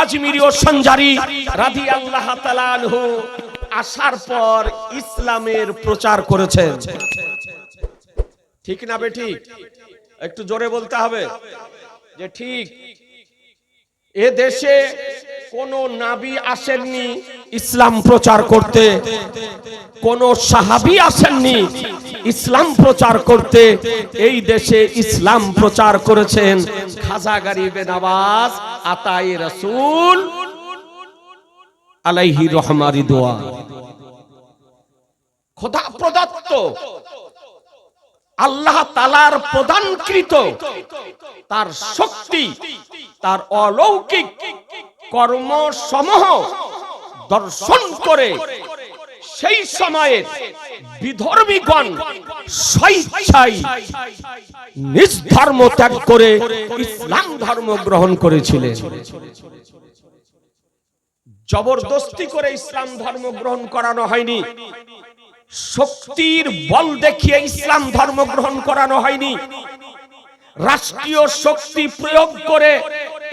আজমিরি ও সঞ্জারি রাদিয়াল্লাহু তাআলা আনহু আসার পর ইসলামের প্রচার করেছেন। ঠিক না বেঠিক? একটু জোরে বলতে হবে যে ঠিক। এ দেশে কোন নবী আসেননি ইসলাম প্রচার করতে, কোন সাহাবী আসেননি ইসলাম প্রচার করতে। এই দেশে ইসলাম প্রচার করেছেন খাজা গরিবে নওয়াজ আতায়ে রাসূল আলাইহি রহমা রিদওয়ান। খোদা প্রদত্ত, আল্লাহ তাআলার প্রদানকৃত তার শক্তি, তার অলৌকিক কর্মসমূহ দর্শন করে সেই সময়ে বিধর্মীগণ স্বেচ্ছায় নিজ ধর্ম ত্যাগ করে ইসলাম ধর্ম গ্রহণ করেছিলেন। জবরদস্তি করে ইসলাম ধর্ম গ্রহণ করানো হয়নি, শক্তির বল দেখিয়ে ইসলাম ধর্ম গ্রহণ করানো হয়নি, রাষ্ট্রীয় শক্তি প্রয়োগ করে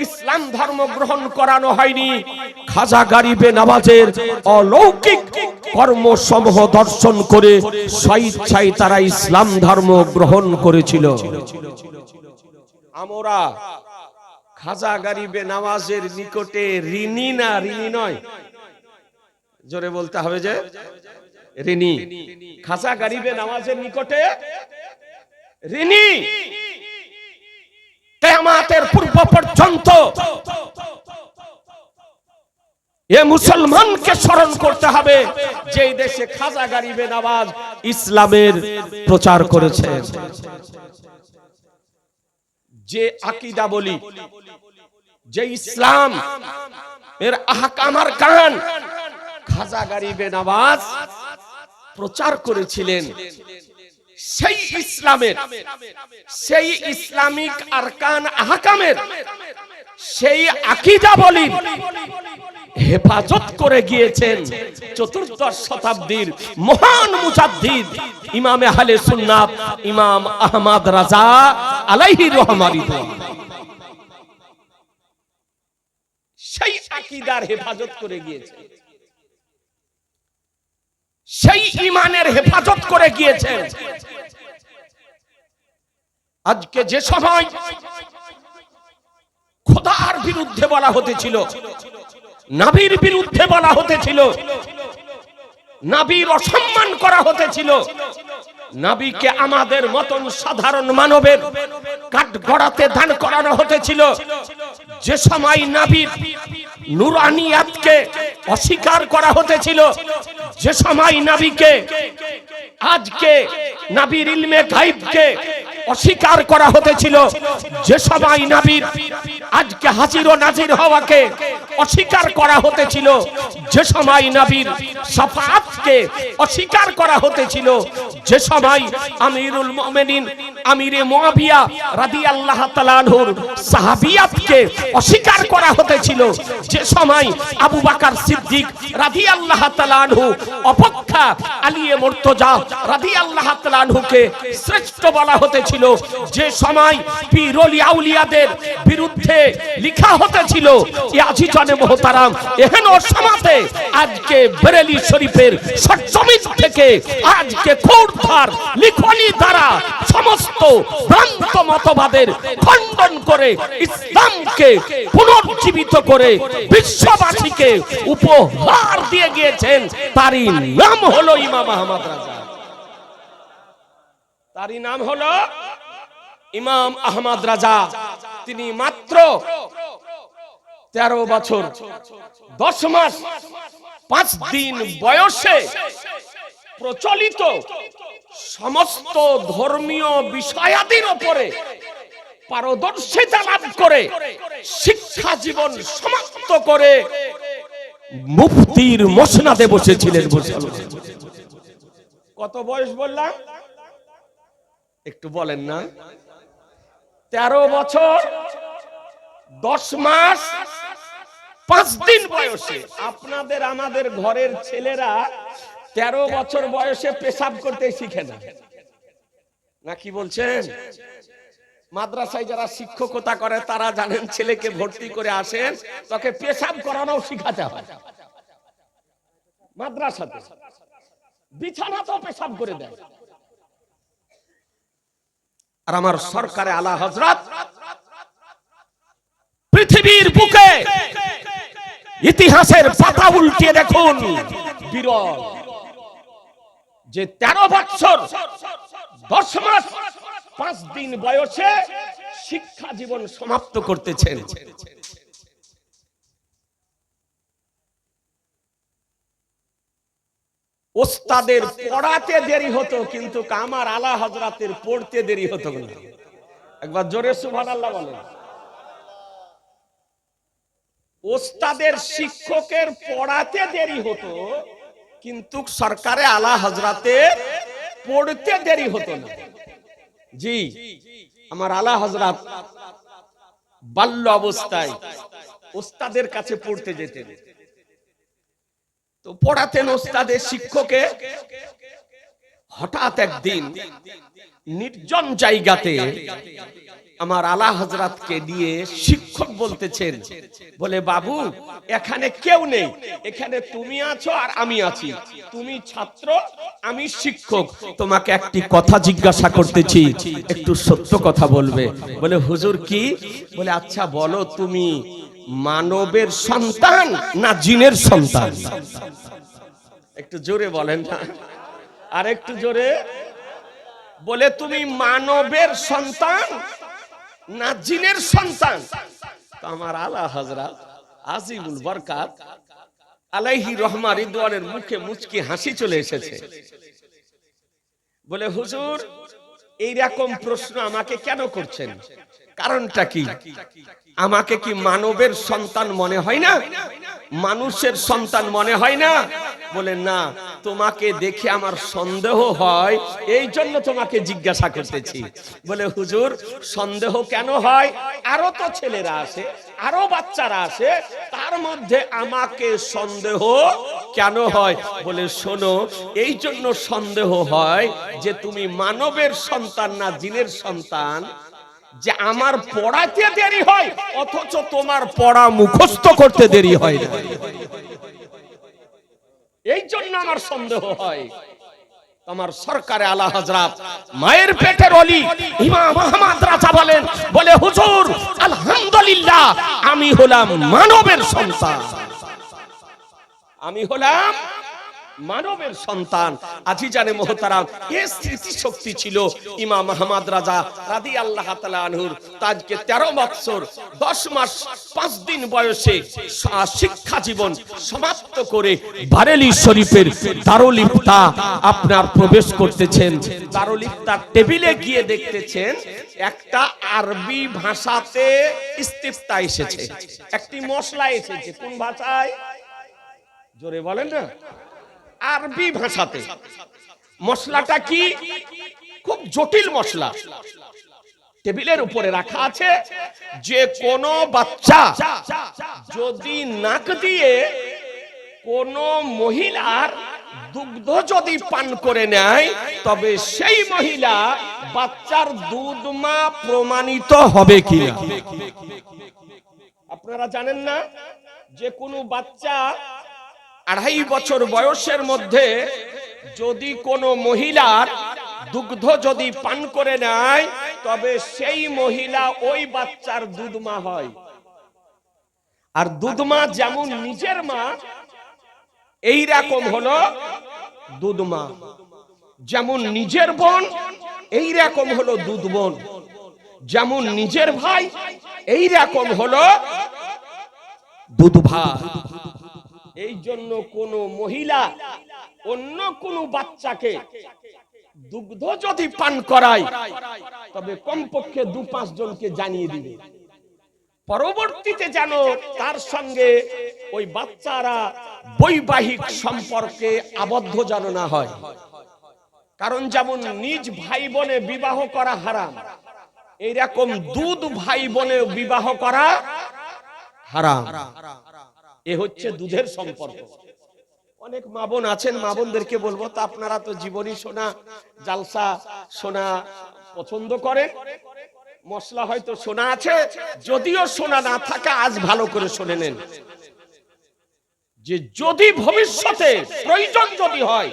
ইসলাম ধর্ম গ্রহণ করানো হয়নি। খাজা গরিবে নওয়াজের অলৌকিক কর্মসমূহ দর্শন করে স্বেচ্ছায় তারা ইসলাম ধর্ম গ্রহণ করেছিল। আমরা খাজা গরিবে নওয়াজের নিকটে ঋণী না? ঋণী নয়, জোরে বলতে হবে যে ঋণী। খাজা গরিবে নওয়াজের নিকটে ঋণী। কিয়ামতের পূর্ব পর্যন্ত এ মুসলমানকে স্মরণ করতে হবে যে দেশে খাজা গরিবে নওয়াজ ইসলামের প্রচার করেছেন। যে আকীদা বলি, যে ইসলাম এর আহকাম আর কান খাজা গরিবে নওয়াজ প্রচার করেছিলেন, সেই ইসলামের, সেই ইসলামিক আরকান আহকামের, সেই আকীদা বলি হেফাজত করে গিয়েছেন চতুর্দশ শতাব্দীর মহান মুজাদ্দিদ ইমাম আহলে সুন্নাত ইমাম আহমদ রাজা আলাইহি রহমা রিদওয়ান। সেই আকীদার হেফাজত করে গিয়েছেন, সেই ঈমানের হেফাজত করে গিয়েছেন। আজকে যে সময় খোদার বিরুদ্ধে বলা হতেছিল, নবীর বিরুদ্ধে বলা হতেছিল, নবীর অসম্মান করা হতেছিল, নবীকে আমাদের মতন সাধারণ মানবের কাঠগড়াতে দান করানো হতেছিল, যে সময় নবীর নুরানিয়াতকে অস্বীকার করা হতেছিল, যে সময় নবীকে, আজকে নবীর ইলমে গায়বকে অস্বীকার করা হতেছিল, যে সময় নবীর আজকে হাজির ও নাজির হওয়াকে অস্বীকার করা হতেছিল, যে সময় নবীর শাফাআতকে অস্বীকার করা হতেছিল, যে সময় আমিরুল মুমিনিন আমিরে মুআবিয়া রাদিয়াল্লাহু তাআলা আনহুর সাহাবিয়াতকে অস্বীকার করা হতেছিল, যে সময় আবু বকর সিদ্দিক রাদিয়াল্লাহু তাআলা আনহু অপেক্ষা আলী মুর্তজা রাদিয়াল্লাহু তাআলা আনহুকে শ্রেষ্ঠ বলা হতেছিল, যে সময় পীর ওলি আউলিয়াদের বিরুদ্ধে লেখা হতেছিল, এ আজিজানে মুহতারাম এহেন সমাজে আজকে বেরেলি শরীফের সজ্জমিন থেকে আজকে খোরধার লিখনি দ্বারা সমস্ত ভ্রান্ত মতবাদের খণ্ডন করে ইসলামকে পুনর্জীবিত করে বিশ্ববাসীকে উপহার দিয়ে গিয়েছেন। তারই নাম হলো ইমাম আহমদ রাজা, তারই নাম হলো ইমাম আহমদ রাজা। তিনি মাত্র 13 বছর 10 মাস 5 দিন বয়সে প্রচলিত সমস্ত ধর্মীয় বিষয়াদির উপরে পারদর্শিতা লাভ করে শিক্ষা জীবন সমাপ্ত করে মুফতির মসনদে বসেছিলেন। কত বয়স বললাম একটু বলেন না? 13 বছর 10 মাস 5 দিন বয়সে। আপনাদের আমাদের ঘরের ছেলেরা 13 বছর বয়সে পেশাব করতে শিখে না, না কি বলছেন? মাদ্রাসায় যারা শিক্ষকতা করে তারা জানেন, ছেলেকে ভর্তি করে আসেন, তাকে পেশাব করানো শিখাতে হয়। মাদ্রাসাতে বিছানা তো পেশাব করে দেয়। আর আমার সরকারে আলা হযরত পৃথিবীর বুকে ইতিহাসের পাতা উল্টিয়ে দেখুন, বিরল যে 13 বছর 10 মাস 5 দিন বয়সে শিক্ষা জীবন সমাপ্ত করতেছেন। ওস্তাদের পড়াতে দেরি হতো, কিন্তু আমার আলা হযরতের পড়তে দেরি হতো না। একবার জোরে সুবহানাল্লাহ বলেন। ওস্তাদের শিক্ষকের পড়াতে দেরি হতো, কিন্তু সরকারে আলা হযরতের পড়তে দেরি হতো না। জি, আমার আলা হযরত বাল্য অবস্থায় ওস্তাদের কাছে পড়তে যেতেন। তো পড়াতেন ওস্তাদের শিক্ষকে। হঠাৎ একদিন নির্জন জায়গাতে আমার আলা হযরতকে দিয়ে শিক্ষক বলতেছেন, বলে বাবু এখানে কেউ নেই, এখানে তুমি আছো আর আমি আছি, তুমি ছাত্র আমি শিক্ষক, তোমাকে একটি কথা জিজ্ঞাসা করতেছি, একটু সত্য কথা বলবে। বলে হুজুর কি? বলে আচ্ছা বলো, তুমি মানবের সন্তান না জিনের সন্তান? একটু জোরে বলেন না, আর একটু জোরে। বলে তুমি মানবের সন্তান না জিনের সন্তান? তো আমার আলা হযরত আজিমুল বরকাত আলাইহি রহমা রিদওয়ানের মুখে মুচকি হাসি চলে এসেছে। বলে হুজুর এইরকম প্রশ্ন আমাকে কেন করছেন? কারণটা কি? আমাকে কি মানবের সন্তান মনে হয় না? মানুষের সন্তান মনে হয় না? বলে না, তোমাকে দেখে আমার সন্দেহ হয়, এই জন্য তোমাকে জিজ্ঞাসা করতেছি। বলে হুজুর সন্দেহ কেন হয়? আরো তো ছেলেরা আছে, আরো বাচ্চারা আছে, তার মধ্যে আমাকে সন্দেহ কেন হয়? বলে শোনো, এই জন্য সন্দেহ হয় যে তুমি মানবের সন্তান না জিনের সন্তান, যে আমার পড়াতে দেরি হয় অথচ তোমার পড়া মুখস্থ করতে দেরি হয় না, এই জন্য আমার সন্দেহ হয়। আমার সরকারে আলা হযরত মায়ের পেটের ওলি ইমাম আহমদ রাজা বলেন, বলে হুজুর আলহামদুলিল্লাহ আমি হলাম মানবের সন্তান, আমি হলাম মানবের সন্তান। আজিজানে মোহতারাম, এই স্মৃতি শক্তি ছিল ইমাম আহমদ রাজা রাদিয়াল্লাহু তাআলা আনহুর। তাজকে 13 বছর 10 মাস 5 দিন বয়সে শিক্ষা জীবন সমাপ্ত করে বারেলী শরীফের দারুল ইফতা আপনার প্রবেশ করতেছেন। দারুল ইফতার টেবিলে গিয়ে দেখতেছেন একটা আরবি ভাষাতে ইস্তিফতা এসেছে, একটি মশলা এসেছে। কোন ভাষায়? জোরে বলেন না। আরবি ভাষাতে। মশলাটা কি? খুব জটিল মশলা। টেবিলের উপরে রাখা আছে, যে কোন বাচ্চা যদি নাক দিয়ে কোন মহিলার দুগ্ধ যদি পান করে নেয়, তবে সেই মহিলা বাচ্চার দুধ মা প্রমাণিত হবে কিনা। আপনারা জানেন না যে কোনো বাচ্চা 2.5 বছর বয়সের মধ্যে যদি কোনো মহিলার দুগ্ধ যদি পান করে নেয়, তবে সেই মহিলা ওই বাচ্চার দুধমা হয়। আর দুধমা যেমন নিজের মা, এই রকম হলো দুধমা। যেমন নিজের বোন, এই রকম হলো দুধ বোন। যেমন নিজের ভাই, এই রকম হলো দুধ ভাই। এই জন্য কোন মহিলা অন্য কোন বাচ্চাকে দুগ্ধ যদি পান করায়, তবে কমপক্ষে 2-5 জনকে জানিয়ে দিবে, পরবর্তীতে যেন তার সঙ্গে ওই বাচ্চারা বৈবাহিক সম্পর্কে আবদ্ধ যেন না হয়। কারণ যেমন নিজ ভাই বোনে বিবাহ করা হারাম, এইরকম দুধ ভাই বোনে বিবাহ করা হারাম। এ হচ্ছে দুধের সম্পর্ক। অনেক মা বোন আছেন, মা বোনদেরকে বলবো, তা আপনারা তো জীবনী শোনা, জালসা শোনা পছন্দ করেন, মশলা হয়তো শোনা আছে, যদিও শোনা না থাকে আজ ভালো করে শুনে নেন, যে যদি ভবিষ্যতে প্রয়োজন যদি হয়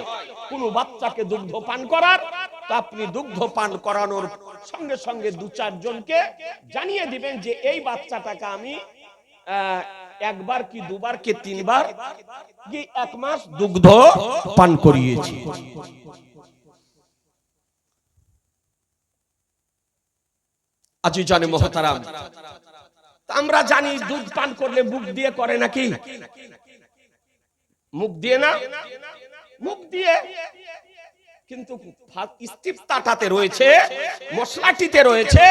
কোনো বাচ্চাকে দুগ্ধ পান করার, তা আপনি দুগ্ধ পান করানোর সঙ্গে সঙ্গে 2-4 জনকে জানিয়ে দিবেন যে এই বাচ্চাটাকে আমি একবার কি দুবার কি 3 বার কি 1 মাস দুগ্ধ পান করিয়েছি। আজিজানে মুহতারাম, আমরা জানি দুধ পান করলে মুখ দিয়ে করে নাকি? মুখ দিয়ে না, মুখ দিয়ে, কিন্তু ইস্তিফতাটাতে রয়েছে, মশলাটিতে রয়েছে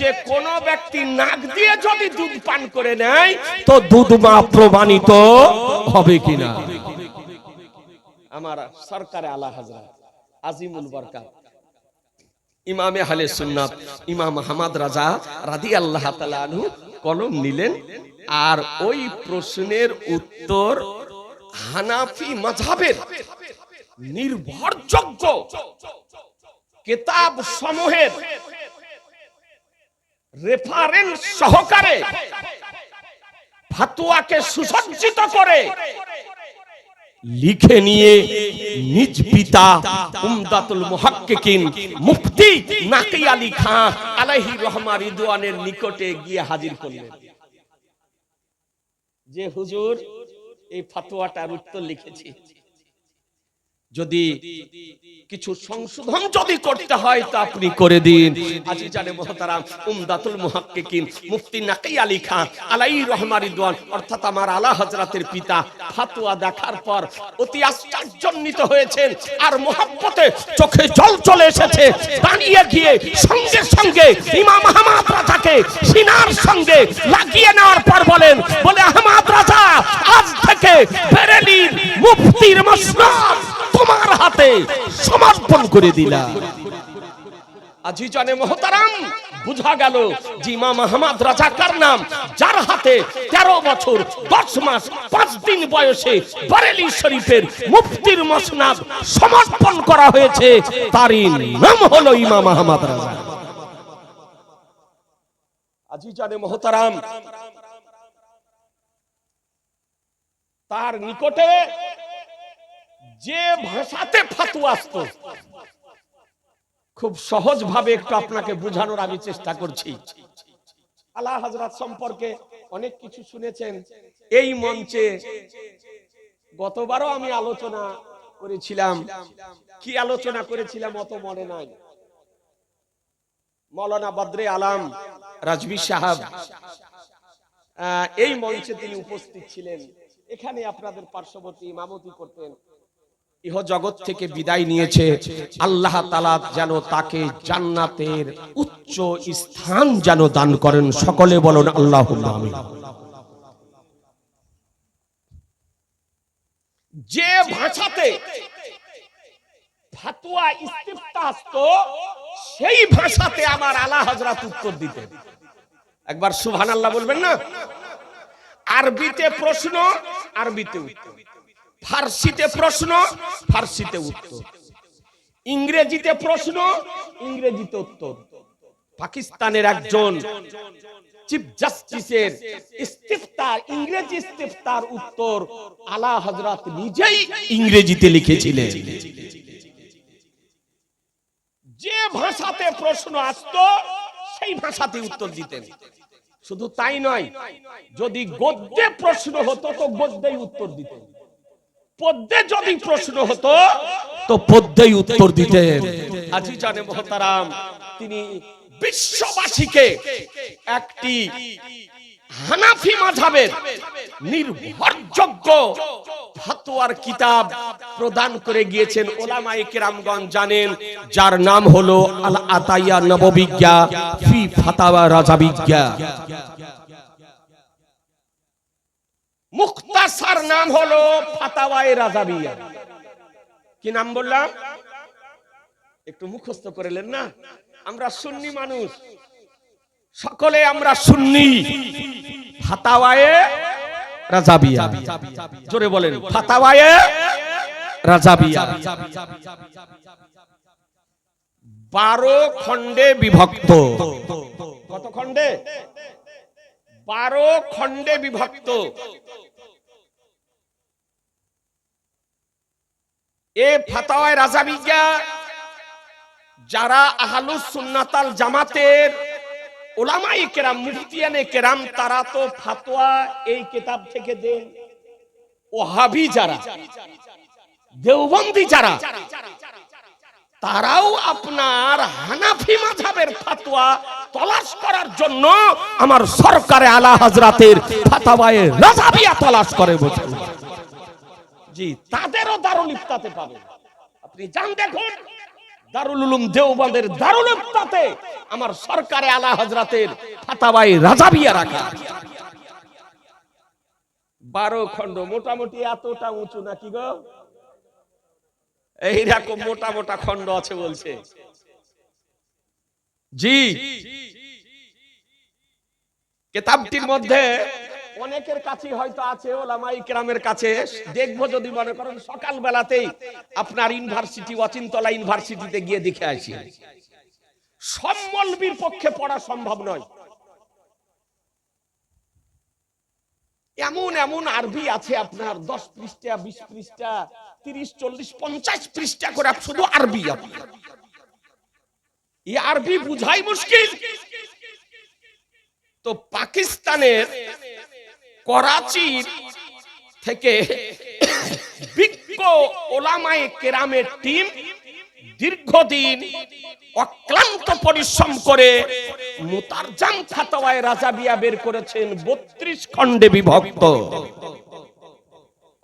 যে কোন ব্যক্তি নাক দিয়ে যদি দুধ পান করে নেয় তো দুধ মা প্রমাণিত হবে কিনা। আমার সরকারে আলা হযরত আজিমুল বরকত ইমামে আহলে সুন্নাত ইমাম আহমদ রাজা রাদিয়াল্লাহু তাআলা আনহু কলম নিলেন, আর ওই প্রশ্নের উত্তর হানাফি মাযহাবের নির্ভরযোগ্য কিতাব সমূহের রেফারেন্স সহকারে ফতোয়াকে সুসজ্জিত করে লিখে নিয়ে নিজ পিতা উমদাতুল মুহাক্কিকিন মুফতি নাকি আলী খান আলাইহি রহমা রিদওয়ানের নিকটে গিয়ে হাজির করলেন যে হুজুর এই ফতোয়াটার উত্তর লিখেছি, যদি কিছু সংশোধন যদি করতে হয় তো আপনি করে দিন। আজিজানে মুহতারাম উমদাতুল মুহাক্কিকিন মুফতি নাকি আলী খান আলাইহি রহমা রিদওয়ান অর্থাৎ আমার আলা হযরতের পিতা ফতোয়া দেখার পর অতি আশ্চর্যান্বিত হয়েছেন, আর মহব্বতে চোখে জল চলে এসেছে। দাঁড়িয়ে গিয়ে সঙ্গে সঙ্গে ইমাম আহমদ রাজাকে সিনার সঙ্গে লাগিয়ে নেওয়ার পর বলে আহমদ রাজা, আজ থেকে বেরেলির মুফতির মসনদ তোমার হাতে সমর্পণ করে দিলাম। আজিজানে মুহতারাম, বুঝা গেল যে ইমাম আহমদ রাজা কার নাম, যার হাতে 13 বছর 10 মাস 5 দিন বয়সে বরেলি শরীফের মুফতির মসনদ সমর্পণ করা হয়েছে, তারই নাম হলো ইমাম আহমদ রাজা। আজিজানে মুহতারাম, তার নিকটে যে ভাষাতে ফতোয়া আসতো, খুব সহজ ভাবে একটু আপনাকে বোঝানোর আমি চেষ্টা করছি। আলা হযরত সম্পর্কে অনেক কিছু শুনেছেন এই মঞ্চে, গতবারও আমি আলোচনা করেছিলাম। কি আলোচনা করেছিলাম অত মনে নাই। মাওলানা বদরে আলম রাজভী সাহেব এই মঞ্চে তিনি উপস্থিত ছিলেন, এখানে আপনাদের পার্শ্ববর্তী ইমামতি করতেন। ইহ জগৎ থেকে বিদায় নিয়েছে, আল্লাহ তাআলা যেন তাকে জান্নাতের উচ্চ স্থান যেন দান করেন, সকলে বলুন আল্লাহুম্মা আমিন। যে ভাষাতে ফতোয়া ইস্তিফতা আসতো সেই ভাষাতে আমার আলা হযরত উত্তর দিতেন। একবার সুবহানাল্লাহ বলবেন না? আরবিতে প্রশ্ন, আরবিতে উত্তর, ফার্সিতে প্রশ্ন, ফার্সিতে উত্তর, ইংরেজিতে প্রশ্ন, ইংরেজিতে উত্তর। পাকিস্তানের একজন চিফ জাস্টিসের ইস্তিফতার, ইংরেজি ইস্তিফতার উত্তর আলা হযরত নিজেই ইংরেজিতে লিখেছিলেন। যে ভাষাতে প্রশ্ন আসতো সেই ভাষাতে উত্তর দিতেন। শুধু তাই নয়, যদি গদ্যে প্রশ্ন হতো তো গদ্যেই উত্তর দিতেন, পদ্যে যদি প্রশ্ন হতো তো পদ্যেই উত্তর দিতেন। আজিজানে মুহতারাম, তিনি বিশ্ববাসীকে একটি হানাফি মাযহাবের নির্ভরযোগ্য ফতোয়ার কিতাব প্রদান করে গিয়েছেন। উলামায়ে কেরামগণ জানেন, যার নাম হলো আল আতাইয়া নববিজ্ঞা ফি ফাতাওয়া রাজাবিজ্ঞা। মুখতাসার নাম হলো ফাতাওয়ায়ে রাজাবিয়া। কি নাম বললাম? একটু মুখস্থ করেলেন না? আমরা সুন্নি মানুষ, সকলে আমরা সুন্নি। ফাতাওয়ায়ে রাজাবিয়া, জোরে বলেন ফাতাওয়ায়ে রাজাবিয়া। 12 খণ্ডে বিভক্ত। কত খণ্ডে? 12 খণ্ডে বিভক্ত। এ ফাতাওয়ায়ে রাজাবিয়া যারা আহলুস সুন্নাত আল জামাতের উলামায়ে কেরাম, মুফতিয়ানে কেরাম, তারা তো ফতোয়া এই কিতাব থেকে দেন। ওহাবি যারা, দেওবন্দি যারা, তারাও আপনার হানাফি মাযহাবের ফতোয়া তলাশ করার জন্য আমার সরকারে আলা হযরতের ফাতাওয়ায়ে রাজাবিয়া তলাশ করে বসে। জি, তাদেরও দারুল ইফতাতে পাবেন। আপনি যান দেখুন, দারুল উলুম দেওবন্দের দারুল ইফতাতে আমার সরকারে আলা হযরতের ফাতাওয়ায়ে রাজাবিয়া রাখা। 12 খণ্ড, মোটামুটি এতটা উঁচু নাকি গো? এইরকম মোটা মোটা খণ্ড আছে বলছে। জি, কিতাবটির মধ্যে অনেকের কাছে হয়তো আছে, ওলামায়ে কেরামের কাছে। দেখবো যদি মনে করেন সকাল বেলাতেই আপনার ইউনিভার্সিটি, অচিন্তলা ইউনিভার্সিটিতে গিয়ে দেখে আসি। সব মৌলবীর পক্ষে পড়া সম্ভব নয়। এমন এমন আরবি আছে আপনার 10 পৃষ্ঠা, 20 পৃষ্ঠা, 30, 40, 50 পৃষ্ঠা করে শুধু আরবি। এই আরবি বুঝাই মুশকিল। তো পাকিস্তানের করাচি থেকে বিজ্ঞ ওলামায়ে কেরামের টিম দীর্ঘদিন অক্লান্ত পরিশ্রম করে মুতারজাম ফাতাওয়ায়ে রাজাবিয়া বের করেছেন 32 খণ্ডে বিভক্ত।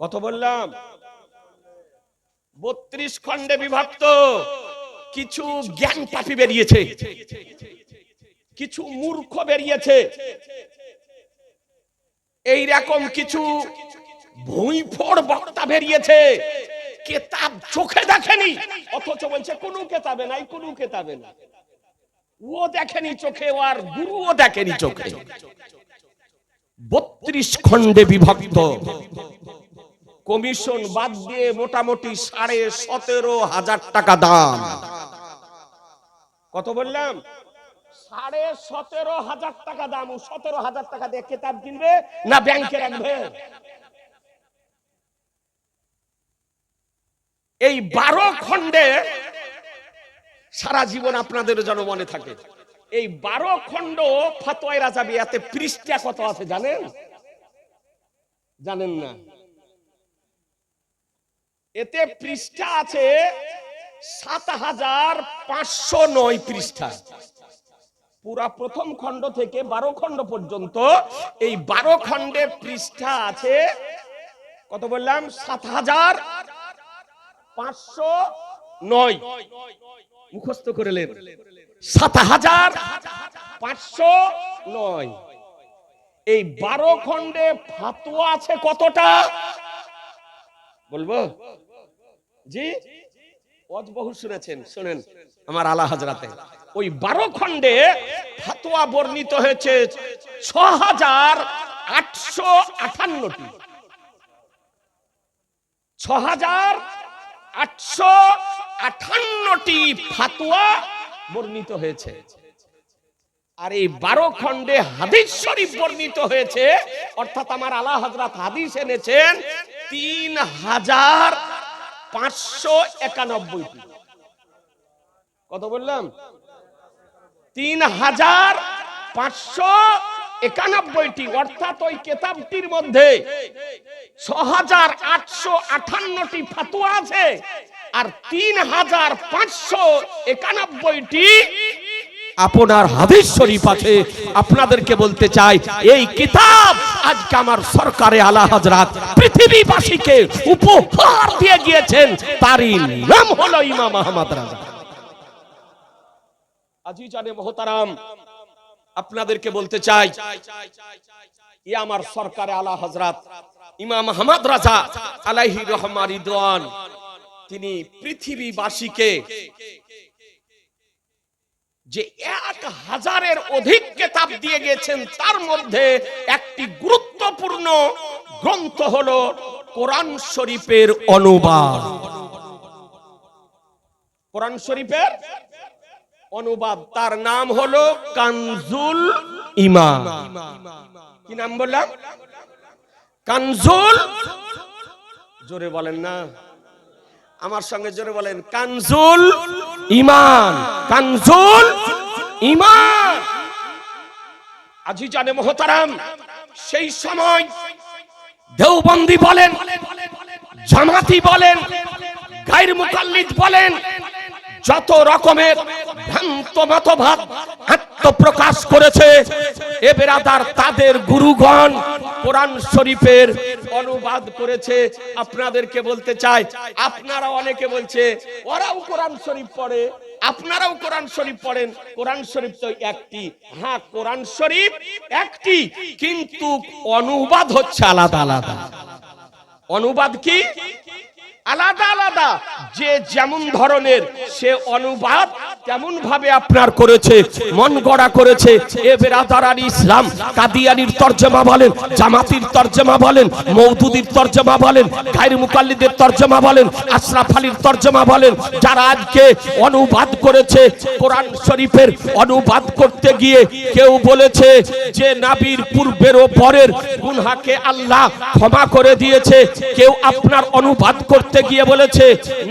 কত বললাম? 32 খণ্ডে বিভক্ত। কিছু জ্ঞান পাপী বেরিয়েছে, কিছু মূর্খ বেরিয়েছে, এই রকম কিছু ভুঁইফোড় বক্তা বেরিয়েছে। কিতাব চোখে দেখেনি, অথচ বলছে কোনো কিতাবে নাই, কোনো কিতাবে নাই। ও দেখেনি চোখে, আর গুরুও দেখেনি চোখে। 32 খণ্ডে বিভক্ত। কমিশন বাদ দিয়ে মোটামুটি 17,500 টাকা দাম। কত বললাম? 17,500 টাকা দাম। 17,000 টাকা দিয়ে কিতাব কিনবে না ব্যাংকে রাখবে? এই 12 খণ্ডে সারা জীবন আপনাদের যেন মনে থাকে। এই 12 খণ্ড ফাতোয়ায়ে রাজাবিয়াতে পৃষ্ঠা কত আছে জানেন? জানেন না? এতে পৃষ্ঠা আছে 7,509 পৃষ্ঠা। পুরা প্রথম খণ্ড থেকে 12 খণ্ড পর্যন্ত এই 12 খণ্ডে পৃষ্ঠা আছে কত বললাম? 7,509। মুখস্থ করে নেন, 7,509। এই 12 খণ্ডে ফতোয়া আছে কতটা বলবো? জি, ওয়াজ বহু শুনেছেন, শুনেন আমার আলা হযরতে। ওই 12 খণ্ডে ফতোয়া বর্ণিত হয়েছে 6,858টি। 6,858টি ফতোয়া বর্ণিত হয়েছে। আর এই 12 খণ্ডে হাদিস শরীফ বর্ণিত হয়েছে, অর্থাৎ আমার আলা হযরত হাদিস এনেছেন 3,591টি। কত বললাম? 3,591টি। অর্থাৎ ওই কিতাবটির মধ্যে 6,858টি ফতোয়া আছে, আর 3,591টি আপনার হাদিস শরীফ আছে। আপনাদেরকে বলতে চাই, এই কিতাব আজকে আমার সরকারে আলা হযরত পৃথিবীবাসীকে উপহার দিয়ে গিয়েছেন, তারই নাম হলো ইমাম আহমদ রাজা। আজিজানে মুহতারাম, আপনাদেরকে বলতে চাই, ই আমার সরকারে আলা হযরত ইমাম আহমদ রাজা আলাইহি রহমা রিদওয়ান, তিনি পৃথিবীবাসীকে যে 1,000-এর অধিক কিতাব দিয়ে গেছেন, তার মধ্যে একটি গুরুত্বপূর্ণ গ্রন্থ হলো কোরআন শরীফের অনুবাদ। কোরআন শরীফের অনুবাদ, তার নাম হলো কানজুল ঈমান। কি নাম বললাম? কানজুল, জোরে বলেন না, আমার সঙ্গে জোরে বলেন, কানজুল ঈমান, কানজুল ঈমান। আজিজানে মোহতারাম, সেই সময় দেওবন্দি বলেন, জামাতি বলেন, গায়র মুকাল্লিদ বলেন, যত রকমের ভ্রান্ত মতবাদ আত্মপ্রকাশ করেছে, এ বেরাদার তাদের গুরুগণ কোরআন শরীফের অনুবাদ করেছে। আপনাদেরকে বলতে চাই, আপনারা অনেকে বলছে ওরাও কোরআন শরীফ পড়ে, আপনারাও কোরআন শরীফ পড়েন। কোরআন শরীফ তো একটি, হ্যাঁ কোরআন শরীফ একটি, কিন্তু অনুবাদ হচ্ছে আলাদা আলাদা। অনুবাদ কি? আলাদা আলাদা। যে যেমন ধরনের সে অনুবাদ তেমন ভাবে আপনার করেছে, মন গড়া করেছে। এ বেরাদারান ইসলাম, কাদিয়ানির তরজমা বলেন, জামাতির তরজমা বলেন, মওদুদির তরজমা বলেন, গায়র মুকাল্লিদের তরজমা বলেন, আশরাফ আলীর তরজমা বলেন, যারা আজকে অনুবাদ করেছে কোরআন শরীফের অনুবাদ করতে গিয়ে কেউ বলেছে যে নবীর পূর্বের ও পরের গুনাহকে আল্লাহ ক্ষমা করে দিয়েছে। কেউ আপনার অনুবাদ করতে গিয়ে বলেছে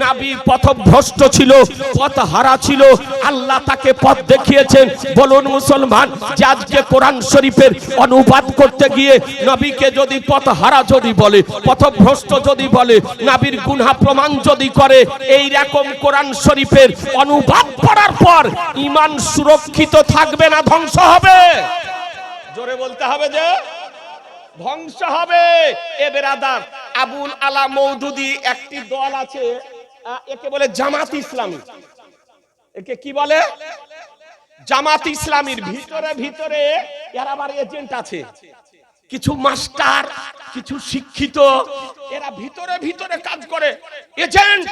নবী পথভ্রষ্ট ছিল, পথহারা ছিল, আল্লাহ তাকে পথ দেখিয়েছেন। বলুন মুসলমান, যে আজকে কোরআন শরীফের অনুবাদ করতে গিয়ে নবীকে যদি পথহারা যদি বলে, পথভ্রষ্ট যদি বলে, নবীর গুনাহ প্রমাণ যদি করে, এই রকম কোরআন শরীফের অনুবাদ পড়ার পর ঈমান সুরক্ষিত থাকবে না ধ্বংস হবে? জোরে বলতে হবে যে ধ্বংস হবে। এ বেরাদার, আবুল আলা মওদুদি একটি দল আছে, একে বলে জামাত ইসলামী। একে কি বলে? জামাত ইসলামীর ভিতরে ভিতরে এর আবার এজেন্ট আছে, কিছু মাস্টার, কিছু শিক্ষিত, এরা ভিতরে ভিতরে কাজ করে। এজেন্ট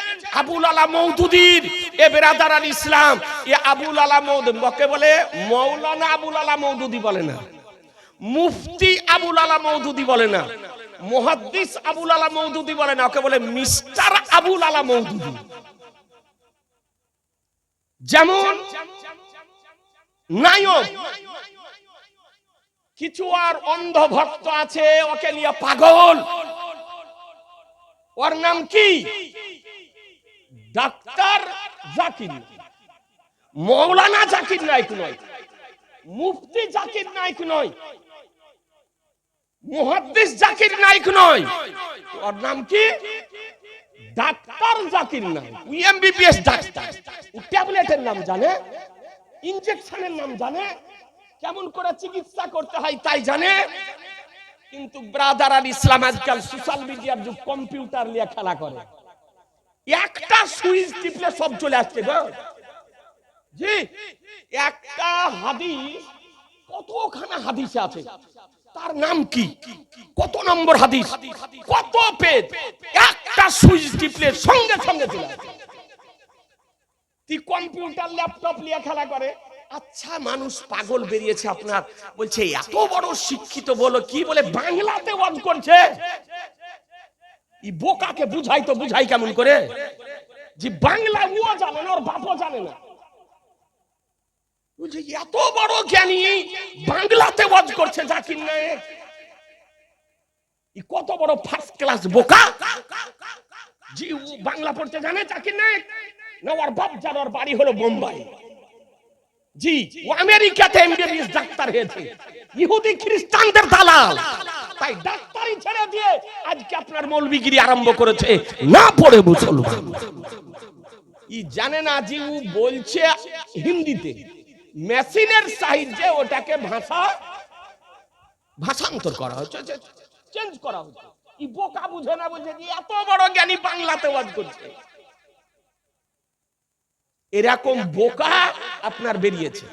আবুল আলা মওদুদির। এ বেরাদারান ইসলাম, এ আবুল আলা মওদুদি ওকে বলে মাওলানা আবুল আলা মওদুদি বলে না, মুফতি আবুল আলা মওদুদি বলে না, মুহাদ্দিস আবুল আলা মওদুদি বলে না, ওকে বলে মিস্টার আবুল আলা মওদুদি। যেমন নায়ক, কিছু আর অন্ধ ভক্ত আছে, ওকে নিয়ে পাগল। ওর নাম কি? ডাক্তার জাকির, মৌলানা জাকির নাইক নয়, মুফতি জাকির নাইক নয়, মুহাদ্দিস জাকির নাইক নয়, ওর নাম কি? Doctor Zakir Naik. MBBS doctor. ট্যাবলেটের নাম জানে, ইনজেকশনের নাম জানে, কেমন করে চিকিৎসা করতে হয় তাই জানে। কিন্তু ব্রাদার আল ইসলাম আজকাল সোশ্যাল মিডিয়ার যুগ, কম্পিউটার নিয়ে খেলা করে। একটা সুইচ টিপলে সব চলে আসছে গো। জি, একটা হাদিস, কতখানা হাদিস আছে, তার নাম কি, কত নম্বর হাদিস, কত পেজ, একটা সুইচ টিপলে সঙ্গে সঙ্গে চলে আসে। তুই কম্পিউটার ল্যাপটপ নিয়ে খেলা করে। আচ্ছা, মানুষ পাগল বেরিয়েছে আপনার, বলছে এত বড় শিক্ষিত বলো, কি বলে বাংলাতে ওয়াজ করছে। এই বোকাকে বুঝাই তো বুঝাই কেমন করে, যে বাংলা ও জানে না, ওর বাপও জানে না। বুঝে এত বড় জ্ঞানী বাংলাতে ওয়াজ করছে জাকির নায়েক। কত বড় ফার্স্ট ক্লাস বোকা। জি, ও বাংলা পড়তে জানে জাকির নায়েক না? ওর বাপ জানে, ওর বাড়ি হলো বোম্বাই। জি, ও আমেরিকাতে এমবিবিএস ডাক্তার হয়েছে, ইহুদি খ্রিস্টানদের দালাল। তাই ডাক্তারি ছেড়ে দিয়ে আজকে আপনার মৌলবিগিরি আরম্ভ করেছে, না পড়ে মুসলমান। ই জানে না যে ও বলছে হিন্দিতে, মেশিনের সাহায্যে ওটাকে ভাষান্তর করা হচ্ছে, চেঞ্জ করা হচ্ছে। ই বোকা বুঝে না, বলছে যে এত বড় জ্ঞানী বাংলাতে ওয়াজ করছে। এরকম বোকা আপনার বেরিয়েছে।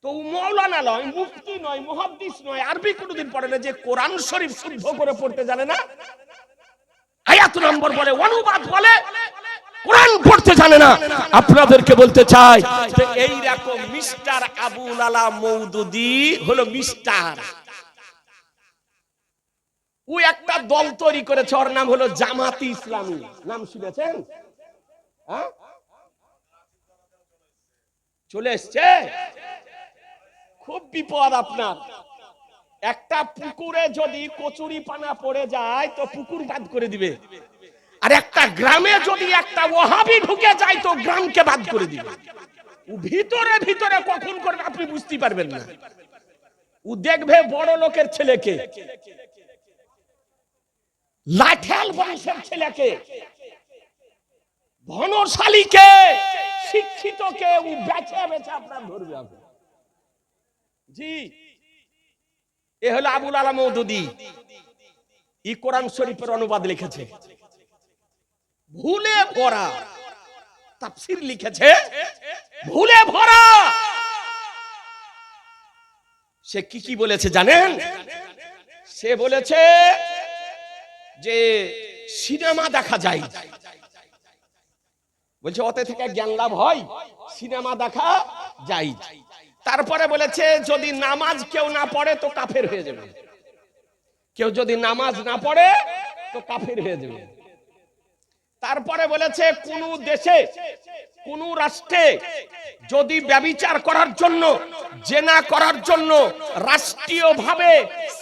তো মৌলানা নয়, মুফতি নয়, মুহাদ্দিস নয়, আরবি কোনোদিন পড়ে না, যে কোরআন শরীফ শুদ্ধ করে পড়তে জানে না, আয়াত নম্বর বলে, অনুবাদ বলে, কোরআন পড়তে জানে না। আপনাদেরকে বলতে চাই, এই রকম মিস্টার আবুল আলা মওদুদি হলো মিস্টার। ও একটা দল তৈরি করেছে, ওর নাম হলো জামাতি ইসলামী। নাম শুনেছেন? হ্যাঁ, চলে এসছে। খুব বিপদ আপনার। একটা পুকুরে যদি কচুরি পানা পড়ে যায় তো পুকুর বাদ করে দিবে, আর একটা গ্রামে যদি একটা ওয়াহাবি ঢুকে যায় তো গ্রামকে বাদ করে দিবে। ও ভিতরে ভিতরে কখন করবে আপনি বুঝতে পারবেন না। ও দেখবে বড় লোকের ছেলেকে, লাঠেল বংশের ছেলেকে, ধনশালীকে, শিক্ষিতকে ও বেছে বেছে আপনার ধরবে। জি, এ হলো আবুল আলা মওদুদী। ই কোরআন শরীফের অনুবাদ লিখেছে, ভুলে ভরা। তাফসীর লিখেছে ভুলে ভরা। সে কি বলেছে জানেন? সে বলেছে যে সিনেমা দেখা যায়, বলছে ওতে থেকে জ্ঞান লাভ হয়, সিনেমা দেখা যায়। তারপরে বলেছে যদি নামাজ কেউ না পড়ে তো কাফের হয়ে যাবে, কেউ যদি নামাজ না পড়ে তো কাফের হয়ে যাবে। তারপরে বলেছে কোন দেশে কোন রাষ্ট্রে যদি ব্যভিচার করার জন্য, জেনা করার জন্য রাষ্ট্রীয়ভাবে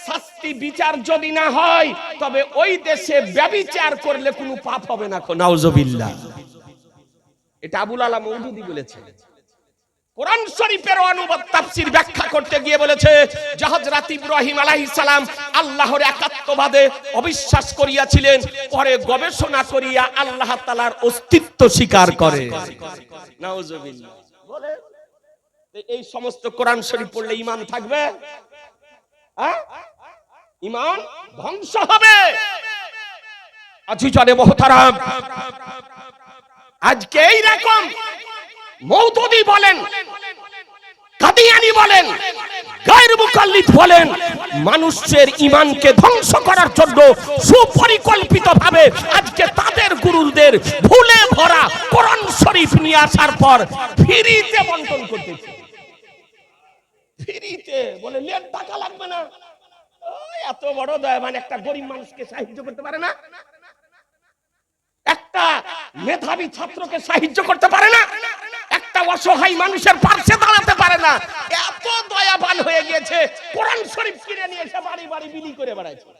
শাস্তি বিচার যদি না হয় তবে ওই দেশে ব্যভিচার করলে কোনো পাপ হবে না। নাউজুবিল্লাহ। এটা আবুল আলা মওদুদী বলেছে। কোরআন শরীফের অনুবাদ তাফসীর ব্যাখ্যা করতে গিয়ে বলেছে যে হযরত ইব্রাহিম আলাইহিস সালাম আল্লাহর একাত্মবাদে অবিশ্বাস করিয়াছিলেন, পরে গবেষণা করিয়া আল্লাহ তাআলার অস্তিত্ব স্বীকার করে। নাউজুবিল্লাহ। বলে এই সমস্ত কোরআন শরীফ পড়লে ঈমান থাকবে? হ্যাঁ, ঈমান ধ্বংস হবে। আজিজানে মুহতারাম, আজকে এই রকম মওদুদী বলেন, কাদিয়ানী বলেন, গায়র মুকাল্লিদ বলেন, মানুষের ঈমানকে ধ্বংস করার জন্য সুপরিকল্পিতভাবে আজকে তাদের গুরুদের ভুলে ভরা কোরআন শরীফ নিয়ে আসার পর ফ্রিতে বন্টন করতেছে। ফ্রিতে বলে লেট টাকা লাগবে না। এত বড় দয়াবান একটা গরিব মানুষকে সাহায্য করতে পারে না, একটা মেধাবী ছাত্রকে সাহায্য করতে পারে না, একটা অসহায় মানুষের পাশে দাঁড়াতে পারে না। এত দয়াবান হয়ে গিয়েছে কোরআন শরীফ কিনে নিয়ে এসে বাড়ি বাড়ি বিলি করে বেড়াচ্ছে।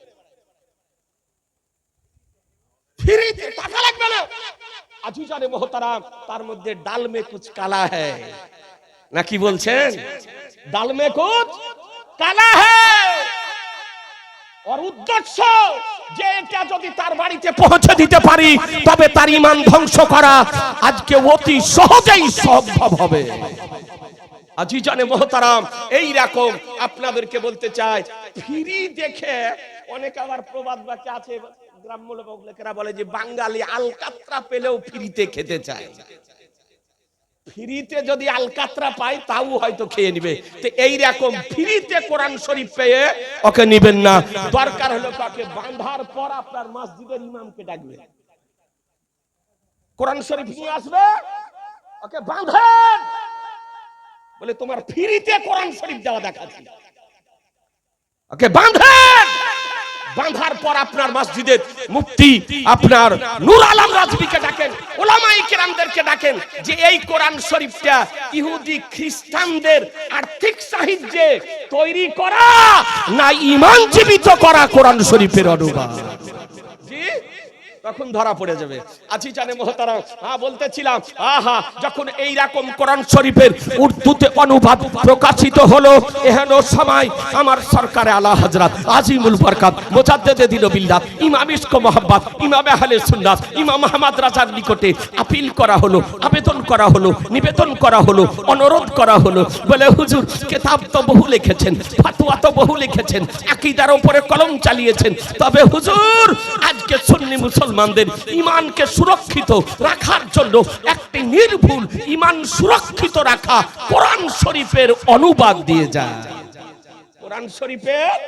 ফ্রিতে টাকা লাগবে না। আজিজানে মুহতারাম, তার মধ্যে ডাল মে কুছ কালা হ্যায়, নাকি বলছেন? ডাল মে কুছ কালা হ্যায়। ওর উদ্দেশ্য যে এটা যদি তার বাড়িতে পৌঁছে দিতে পারি তবে তার ঈমান ধ্বংস করা আজকে অতি সহজেই সম্ভব হবে। আজিজানে মুহতারাম, এই রকম আপনাদেরকে বলতে চাই, ফ্রি দেখে অনেক আবার প্রবাদ বাক্য আছে, গ্রাম্য লোকেরা বলে যে বাঙালি আলকাতরা পেলেও ফ্রিতে খেতে চায়। ফ্রিতে যদি আলকাতরা পায় তাও হয়তো খেয়ে নিবে। তো এই রকম ফ্রিতে কোরআন শরীফ পেয়ে ওকে নিবেন না। দরকার হলো তাকে বাঁধার পর আপনার মসজিদের ইমামকে ডাকবে, কোরআন শরীফ নিয়ে আসবে, ওকে বাঁধেন, বলে তোমার ফ্রিতে কোরআন শরীফ দেওয়া দেখাচ্ছি, ওকে বাঁধেন। বাঁধার পর আপনার মসজিদের মুফতি আপনার নূর আলম রাজভীকে ডাকেন, উলামায়ে কেরামদেরকে ডাকেন যে এই কোরআন শরীফটা ইহুদি খ্রিস্টানদের আর্থিক সাহায্যে তৈরি করা না ঈমান জীবিত করা কোরআন শরীফের অনুবাদ। জি, তখন ধরা পড়ে যাবে। আজিজানে মুহতারাম, বলতেছিলাম, আহা, যখন এই রকম কোরআন শরীফের উর্দুতে অনুবাদ প্রকাশিত হলো, এহেন সময় আমার সরকারে আলা হযরত আজিমুল বরকত মুজাদ্দিদে দ্বীন বিল্লাহ ইমাম ইশক মোহাম্মদ ইমাম আহলে সুন্নাত ইমাম আহমদ রাজার নিকটে আপিল করা হলো, আবেদন করা হলো, নিবেদন করা হলো, অনুরোধ করা হলো। বলে হুজুর, কিতাব তো বহু লিখেছেন, ফতোয়া তো বহু লিখেছেন, আকীদার উপরে কলম চালিয়েছেন, তবে হুজুর আজকে সুন্নি মুসলমানদের ঈমানকে সুরক্ষিত রাখার জন্য একটি নির্ভুল ঈমান সুরক্ষিত রাখা কোরআন শরীফের অনুবাদ দিয়ে যান, কোরআন শরীফের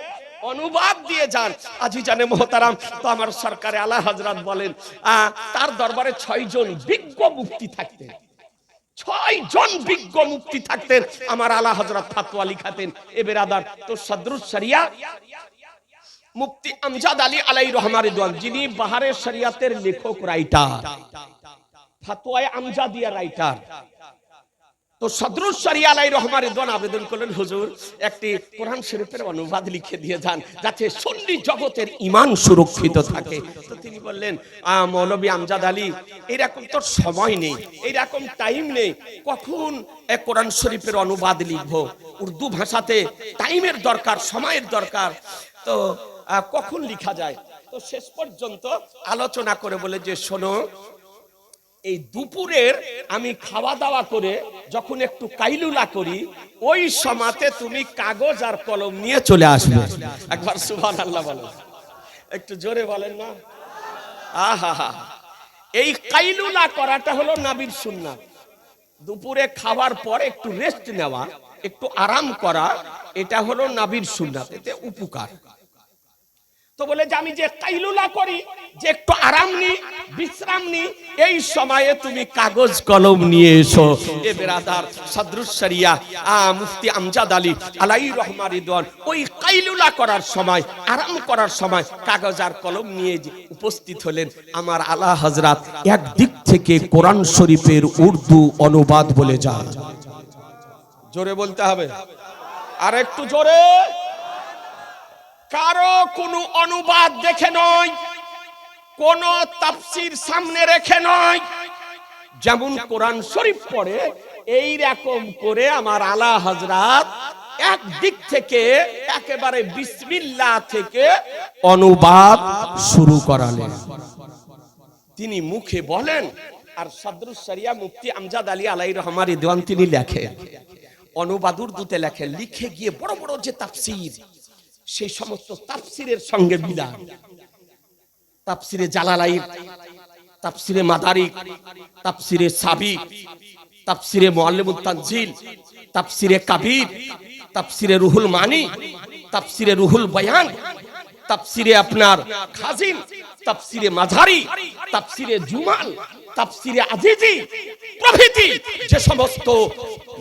অনুবাদ দিয়ে যান। আজিজানে মুহতারাম, তো আমার সরকারে আলা হযরত বলেন তার দরবারে 6 জন বিজ্ঞ মুফতি থাকতেন, 6 জন বিজ্ঞ মুফতি থাকতেন। আমার আলা হযরত ফতোয়া লিখাতেন। এ বেরাদার, তো সদরুস শরিয়া মুফতি আমজাদ আলী আলাইহির রহমান রিদওয়ান, যিনি বাহারে শরিয়াতের লেখক, রাইটার, ফতোয়ায়ে আমজাদিয়া রাইটার, তো সদরুস শরিয়া আলাইহির রহমান রিদওয়ান আবেদন করলেন, হুজুর একটি কোরআন শরীফের অনুবাদ লিখে দিয়ে যান যাতে সুন্নি জগতের ঈমান সুরক্ষিত থাকে। তো তিনি বললেন, মৌলভী আমজাদ আলী, এরকম তোর সময় নেই, এইরকম টাইম নেই, কখন এক কোরআন শরীফের অনুবাদ লিখবো? উর্দু ভাষাতে টাইমের দরকার, সময়ের দরকার, তো কখন লিখা যায়? তো শেষ পর্যন্ত আলোচনা করে বলে যে, শোনো, এই দুপুরের আমি খাওয়া দাওয়া করে যখন একটু কাইলুলা করি, ওই সময়তে তুমি কাগজ আর কলম নিয়ে চলে আসবে। একবার সুবহানাল্লাহ বলেন, একটু জোরে বলেন না। আহা, এই কাইলুলা করাটা হলো নবীর সুন্নাত। দুপুরে খাওয়ার পর একটু রেস্ট নেওয়া, একটু আরাম করা, এটা হলো নবীর সুন্নাত, এতে উপকার। তো বলে যে আমি যে কাইলুলা করি, যে একটু আরাম নি, বিশ্রাম নি, এই সময়ে তুমি কাগজ কলম নিয়ে এসো। এ বেরাদার, সদরুস শরিয়া মুফতি আমজাদ আলী আলাইহির রহমান রিদওয়ান ওই কাইলুলা করার সময়, আরাম করার সময় কাগজ আর কলম নিয়ে উপস্থিত হলেন। আমার আলা হযরত একদিক থেকে কোরআন শরীফের উর্দু অনুবাদ বলে যান, জোরে বলতে হবে, আর একটু জোরে। কারো কোনো অনুবাদ দেখে নয়, কোন তাফসীর সামনে রেখে নয়, যেমন কোরআন শরীফ পড়ে এই রকম করে আমার আলা হযরত একদিক থেকে একেবারে বিসমিল্লাহ থেকে অনুবাদ শুরু করালেন। তিনি মুখে বলেন, আর সদরুস শরিয়া মুফতি আমজাদ আলী আলাইহির রহমান রিদওয়ান তিনি লেখেন, অনুবাদ উর্দুতে লেখেন, লিখে গিয়ে বড় বড় যে তাফসীর, সেই সমস্ত তাফসীরের সঙ্গে মিলান। তাফসিরে জালালাইন, তাফসিরে মাদারিক, তাফসিরে সাবিক, তাফসিরে মুআল্লিমুত তানজিল, তাফসিরে কাবীর, তাফসিরে রুহুল মানি, তাফসিরে রুহুল বয়ান, তাফসিরে আপনার খাজিন, তাফসিরে মাঝারি, তাফসিরে জুমাল, তাফসিরে আজিজি প্রভৃতি যে সমস্ত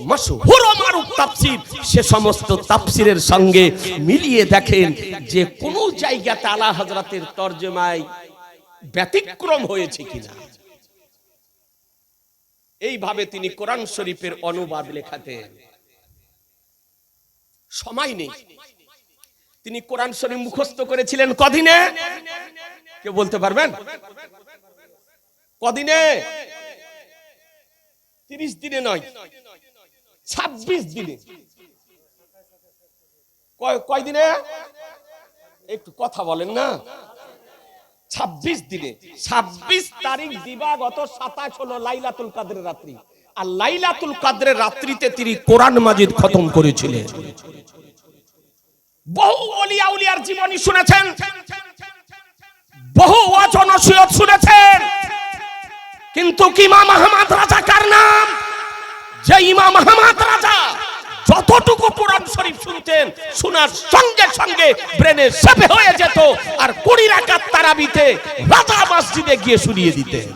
মাশহুর ও মারুফ তাফসীর, সে সমস্ত তাফসীরের সঙ্গে মিলিয়ে দেখেন যে কোন জায়গাতে আলা হযরতের তরজমায় ব্যতিক্রম হয়েছে কিনা। এইভাবে তিনি কোরআন শরীফের অনুবাদ লেখাতেন। সময় নেই, তিনি কোরআন শরীফ মুখস্থ করেছিলেন কদিনে? কেউ বলতে পারবেন? কদিনে? 30 দিনে নয়, 26 দিনে। কয় দিনে? একটু কথা বলেন না। 26 দিনে। 26 তারিখ দিবাগত 27 হলো লাইলাতুল কদরের রাত্রি, আর লাইলাতুল কদরের রাত্রিতে তিনি কোরআন মাজিদ খতম করেছিলেন। বহু ওলি আউলিয়ার জীবনী শুনেছেন, বহু ওয়াজ নসিহত শুনেছেন, কিন্তু ইমাম আহমদ রাজা কার নাম? যে ইমাম আহমদ রাজা যতটুকু কোরআন শরীফ শুনতেন, শোনার সঙ্গে সঙ্গে ব্রেনে সেপে হয়ে যেত, আর 20 রাকাত তারাবিতে রাজা মসজিদে গিয়ে শুনিয়ে দিতেন।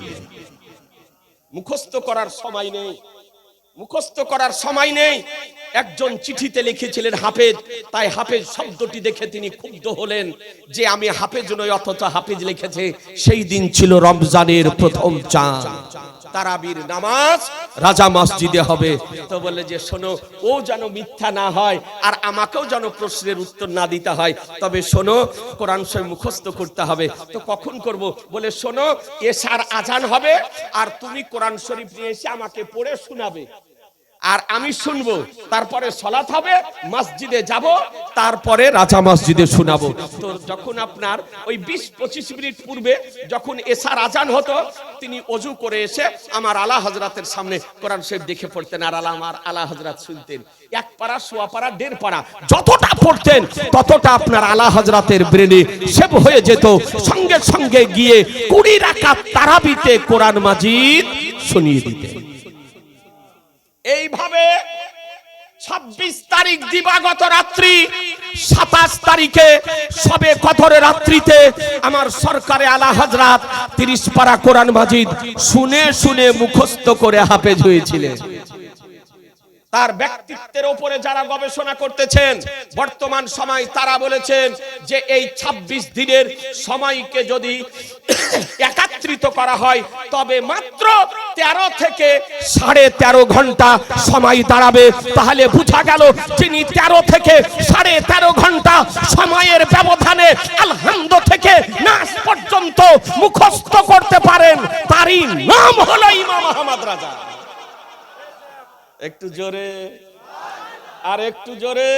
মুখস্থ করার সময় নেই, মুখস্থ করার সময় নেই। একজন চিঠিতে লিখেছিলেন হাফেজ, তাই হাফেজ শব্দটি দেখে তিনি ক্ষুব্ধ হলেন যে আমি হাফেজ নই, অথচ হাফেজ লিখেছে। সেই দিন ছিল রমজানের প্রথম চাঁদ, তারাবির নামাজ রাজা মসজিদে হবে। তো বলে যে শোনো, ও যেন মিথ্যা না হয় আর আমাকেও যেন প্রশ্নের উত্তর না দিতে হয়, তবে শোনো কোরআন শরীফ মুখস্থ করতে হবে। তো কখন করব? বলে শোনো, এশার আজান হবে আর তুমি কোরআন শরীফ নিয়ে এসে আমাকে পড়ে শোনাবে, আর আমি শুনবো, তারপরে সালাত হবে, মসজিদে যাব, তারপরে রাজা মসজিদে শোনাবো। তো যখন আপনার ওই 20-25 মিনিট পূর্বে যখন এশার আজান হতো, তিনি ওযু করে এসে আমার আলা হযরতের সামনে কোরআন শরীফ দেখে পড়তেন, আর আমার আলা হযরত শুনতেন। 1 পারা, 1.25 পারা, 1.5 পারা যতটা পড়তেন ততটা আপনার আলা হযরতের ব্রেনে সেভ হয়ে যেত। সঙ্গে সঙ্গে গিয়ে 20 রাকাত তারাবিতে কোরআন মাজিদ শুনিয়ে দিতেন। এইভাবে 26 তারিখ দিবাগত রাত্রি, 27 তারিখে সবে কদরের রাত্রিতে আমার সরকারে আলা হযরত 30 পারা কোরআন মাজিদ শুনে শুনে মুখস্থ করে হাফেজ হয়েছিলেন। তার ব্যক্তিত্বের উপরে যারা গবেষণা করতেছেন বর্তমান সময়, তারা বলেছেন যে এই 26 দিনের সময়কে যদি একত্রিত করা হয়, তবে মাত্র 13 থেকে 13.5 ঘন্টা সময় দাঁড়াবে। তাহলে বোঝা গেল যিনি 13 থেকে 13.5 ঘন্টা সময়ের ব্যবধানে আলহামদ থেকে নাস পর্যন্ত মুখস্থ করতে পারেন, তারই নাম হলো ইমাম আহমদ রাজা। একটু জোরে, আর একটু জোরে।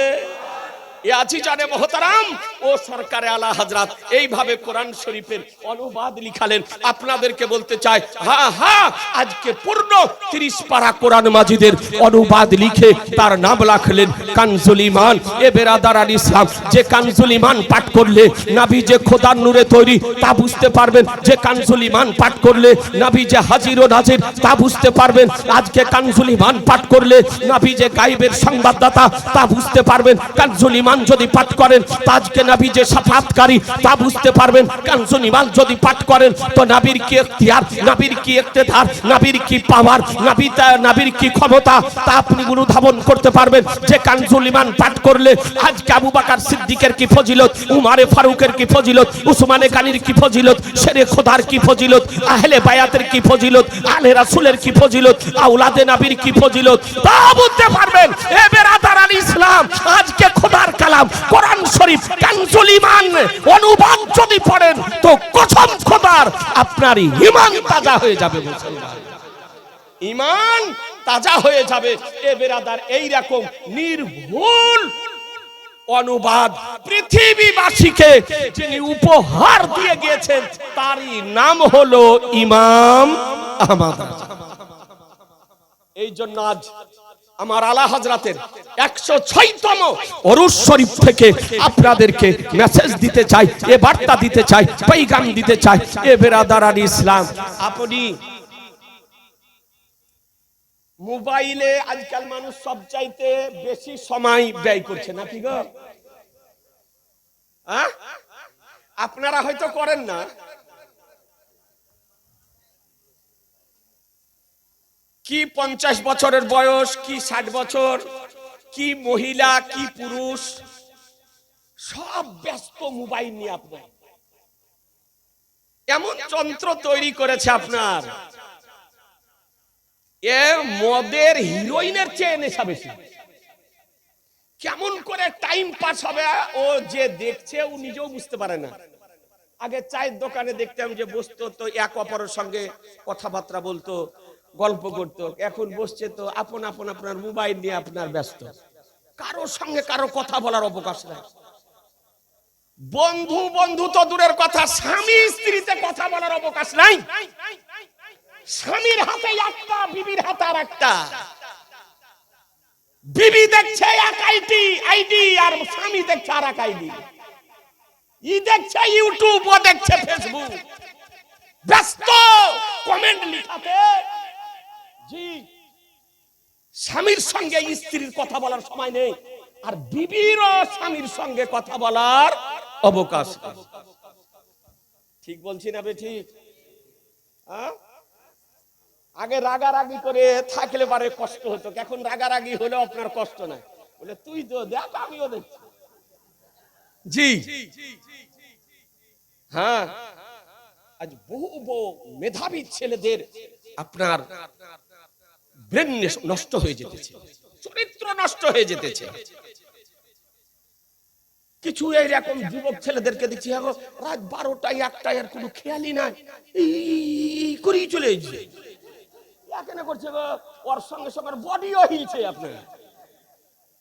আজিজানে মোহতারাম ও সরকারে আলা হযরত এইভাবে কোরআন শরীফের অনুবাদ লিখালেন। আপনাদেরকে বলতে চাই, আজকে পূর্ণ 30 পারা কোরআন মাজিদের অনুবাদ লিখে তার নাম রাখলেন কানজুল ঈমান। এ বেরাদারান ইসলাম, যে কানজুল ঈমান পাঠ করলে নবী যে খোদার নূরে তৈরি তা বুঝতে পারবেন, যে কানজুল ঈমান পাঠ করলে নবী যে হাজির ও নাজির তা বুঝতে পারবেন, আজকে কানজুল ঈমান পাঠ করলে নবী যে গায়বের সংবাদদাতা তা বুঝতে পারবেন, কানজুল ঈমান যদি পাঠ করেন আজকে নবী যে শাফাআতকারী তা বুঝতে পারবেন, কানজুল ঈমান যদি পাঠ করেন তো নবীর কি ইখতিয়ার, নবীর কি ইক্তেদার, নবীর কি পাওয়ার, নবীর কি ক্ষমতা তা আপনি অনুধাবন করতে পারবেন। যে কানজুল ঈমান পাঠ করলে আজকে আবু বকর সিদ্দিকের কি ফজিলত, উমারে ফারুকের কি ফজিলত, উসমানে গানির কি ফজিলত, শেরে খোদার কি ফজিলত, আহলে বায়াতের কি ফজিলত, আলে রাসূলের কি ফজিলত, আওলাদে নবীর কি ফজিলত তা বুঝতে পারবেন। এ বেরাদারান ইসলাম, আজকে খোদার কালাম কোরআন শরীফ কানজুল ঈমান অনুবাদ যদি পড়েন তো কসম খোদার আপনার ঈমান তাজা হয়ে যাবে, মুসলমান ঈমান তাজা হয়ে যাবে। এ বেরাদার এই রকম নির্ভুল অনুবাদ পৃথিবীবাসীকে যিনি উপহার দিয়ে গিয়েছেন তারই নাম হলো ইমাম আহমদ। এই জন্য আজ আমার আলা হযরতের 106তম ওরস শরীফ থেকে আপনাদেরকে মেসেজ দিতে চাই, এ বার্তা দিতে চাই, পেগাম দিতে চাই। এ বেরাদারান ইসলাম, আপনি মোবাইলে আজকাল মানুষ সবচাইতে বেশি সময় ব্যয় করছে নাকি গো? আপনারা হয়তো করেন না, কি 50 বছরের বয়স, কি 60 বছর, কি মহিলা, কি পুরুষ, সব ব্যস্ত মোবাইল নিয়ে। আপনার এমন যন্ত্র তৈরি করেছে আপনার, এ মদের হিরোইনের চেয়ে নেশা বেশি। কেমন করে টাইম পাস হবে ও যে দেখছে ও নিজেও বুঝতে পারে না। আগে চায়ের দোকানে দেখতাম যে বসতো তো এক অপরের সঙ্গে কথাবার্তা বলতো, গল্প করতো, এখন বসছে তো আপন আপন আপনার মোবাইল নিয়ে আপনার ব্যস্ত, কারোর সঙ্গে কারো কথা বলার অবকাশ নাই। বন্ধু বন্ধু তো দূরের কথা, স্বামী স্ত্রীতে কথা বলার অবকাশ নাই। স্বামীর হাতে একটা, বিবির হাতে আর একটা। বিবি দেখছে এক আইডি আর স্বামী দেখছে আর এক আইডি। ই দেখছে ইউটিউব, ও দেখছে ফেসবুক, ব্যস্ত কমেন্ট লিখাতে। জি, স্বামীর সঙ্গে স্ত্রীর কথা বলার সময় নেই, আর বিবির ও স্বামীর সঙ্গে কথা বলার অবকাশ। ঠিক বলছি না বেঠিক? আগে রাগারাগি করে থাকলে পারে কষ্ট হতো, এখন রাগারাগি হলেও আপনার কষ্ট নাই, বলে তুই তো দেখ আমিও দেখছি। জি হ্যাঁ, আজ বহু বহু মেধাবী ছেলেদের আপনার ব্রেন নষ্ট হয়ে যেতেছে, চরিত্র নষ্ট হয়ে যেতেছে। কিছু এইরকম যুবক ছেলেদেরকে দেখছি রাত 12টায় 1টায় আর কোনো খেয়ালই নাই, এই করেই চলে যাচ্ছে। কেন করছে গো? ওর সঙ্গে সঙ্গে বডিও হিলছে আপনার।